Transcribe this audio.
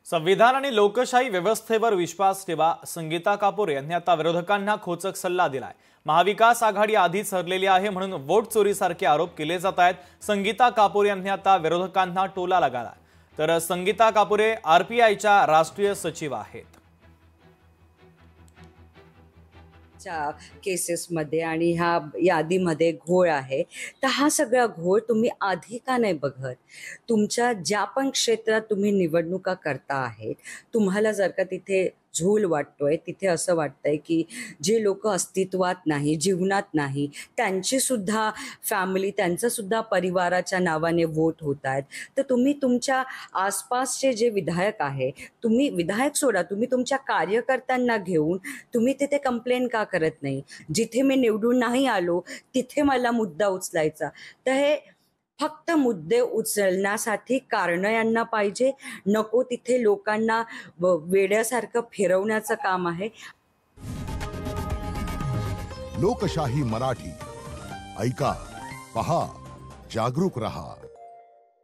संविधान आणि लोकशाही व्यवस्थेवर विश्वास ठेवा, संगीता कापूर यांनी आता विरोधकांना खोचक सल्ला दिलाय। महाविकास आघाडी आधीच हरलेली आहे म्हणून वोट चोरीसारखे आरोप केले जात आहेत। संगीता कापूर यांनी आता विरोधकांना टोला लगाला। तर संगीता कापूरे आरपीआयच्या राष्ट्रीय सचिव आहेत। केसेसमध्ये आणि ह्या यादीमध्ये घोळ आहे, तर हा सगळा घोळ तुम्ही आधी का नाही बघत? तुमच्या ज्या पण क्षेत्रात तुम्ही निवडणुका करता आहेत, तुम्हाला जर का तिथे झोल वाटतोय, तिथे असं वाटतंय की जे लोक अस्तित्वात नाही, जीवनात नाही, त्यांची सुद्धा फॅमिली, त्यांचं सुद्धा परिवाराच्या नावाने वोट होत आहेत, तर तुम्ही तुमच्या आसपासचे जे विधायक आहे, तुम्ही विधायक सोडा, तुम्ही तुमच्या कार्यकर्त्यांना घेऊन तुम्ही तिथे कंप्लेंट का करत नाही? जिथे मी निवडून नाही आलो तिथे मला मुद्दा उचलायचा। तर हे फक्त मुद्दे उचलण्यासाठी कारण यांना पाहिजे, नको तिथे लोकांना वेड्यासारखं फिरवण्याचं काम आहे। लोकशाही मराठी ऐका, पहा, जागरूक रहा।